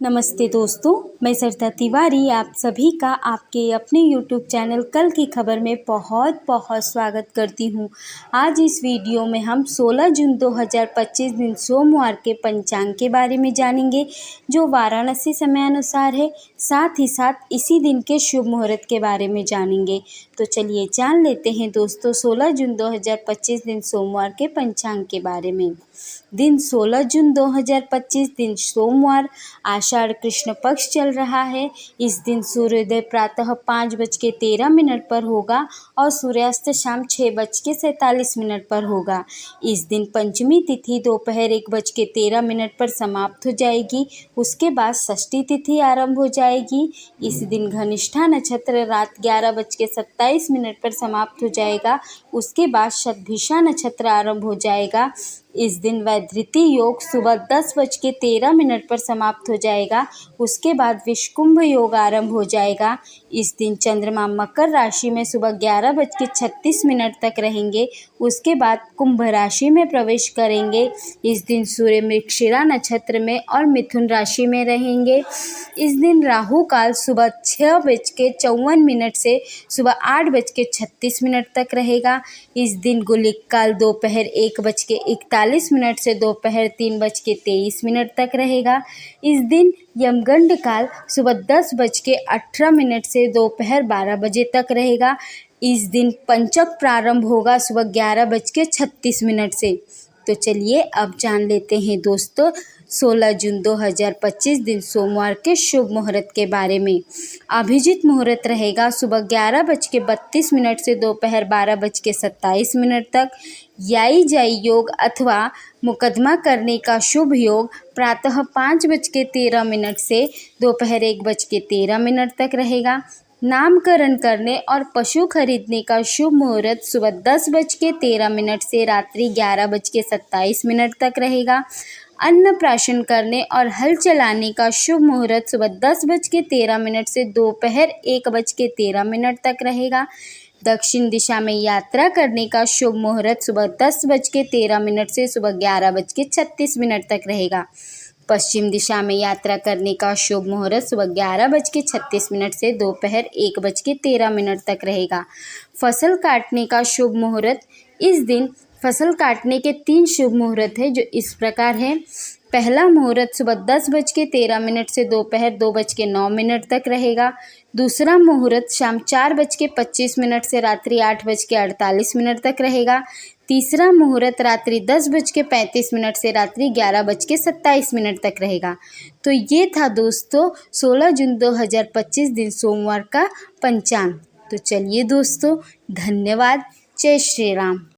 नमस्ते दोस्तों, मैं सरिता तिवारी आप सभी का आपके अपने YouTube चैनल कल की खबर में बहुत बहुत स्वागत करती हूँ। आज इस वीडियो में हम 16 जून 2025 दिन सोमवार के पंचांग के बारे में जानेंगे, जो वाराणसी समयानुसार है। साथ ही साथ इसी दिन के शुभ मुहूर्त के बारे में जानेंगे। तो चलिए जान लेते हैं दोस्तों 16 जून 2025 दिन सोमवार के पंचांग के बारे में। दिन 16 जून 2025 दिन सोमवार, आषाढ़ कृष्ण पक्ष चल रहा है। इस दिन सूर्योदय प्रातः 5:13 पर होगा और सूर्यास्त शाम 6:47 पर होगा। इस दिन पंचमी तिथि दोपहर 1:13 पर समाप्त हो जाएगी। उसके बाद षष्ठी तिथि आरंभ हो जाएगी। इस दिन घनिष्ठा नक्षत्र रात 11:27 पर समाप्त हो जाएगा। उसके बाद शतभिषा नक्षत्र आरंभ हो जाएगा। इस दिन वैधृति योग सुबह 10:13 पर समाप्त हो जाएगा। उसके बाद विषुकुंभ योग आरंभ हो जाएगा। इस दिन चंद्रमा मकर राशि में सुबह 11:36 तक रहेंगे। उसके बाद कुंभ राशि में प्रवेश करेंगे। इस दिन सूर्य मृगशिरा नक्षत्र में और मिथुन राशि में रहेंगे। इस दिन राहु काल सुबह 6:54 से सुबह 8:36 तक रहेगा। इस दिन गुलिक काल दोपहर 1:41 से दोपहर 3:23 तक रहेगा। इस दिन यमगंड काल सुबह 10:18 से दोपहर 12 बजे तक रहेगा। इस दिन पंचक प्रारंभ होगा सुबह 11:36 से। तो चलिए अब जान लेते हैं दोस्तों 16 जून 2025 दिन सोमवार के शुभ मुहूर्त के बारे में। अभिजीत मुहूर्त रहेगा सुबह 11:32 से दोपहर 12:27 तक। याई जाई योग अथवा मुकदमा करने का शुभ योग प्रातः 5:13 से दोपहर 1:13 तक रहेगा। नामकरण करने और पशु खरीदने का शुभ मुहूर्त सुबह 10:13 से रात्रि 11:27 तक रहेगा। अन्नप्राशन करने और हल चलाने का शुभ मुहूर्त सुबह 10:13 से दोपहर 1:13 तक रहेगा। दक्षिण दिशा में यात्रा करने का शुभ मुहूर्त सुबह 10:13 से सुबह 11:36 तक रहेगा। पश्चिम दिशा में यात्रा करने का शुभ मुहूर्त सुबह 11:36 से दोपहर 1:13 तक रहेगा। फसल काटने का शुभ मुहूर्त, इस दिन फसल काटने के 3 शुभ मुहूर्त है, जो इस प्रकार है। पहला मुहूर्त सुबह 10:13 से दोपहर 2:09 तक रहेगा। दूसरा मुहूर्त शाम 4:25 से रात्रि 8:48 तक रहेगा। तीसरा मुहूर्त रात्रि 10:35 से रात्रि 11:27 तक रहेगा। तो ये था दोस्तों 16 जून 2025 दिन सोमवार का पंचांग। तो चलिए दोस्तों, धन्यवाद। जय श्री राम।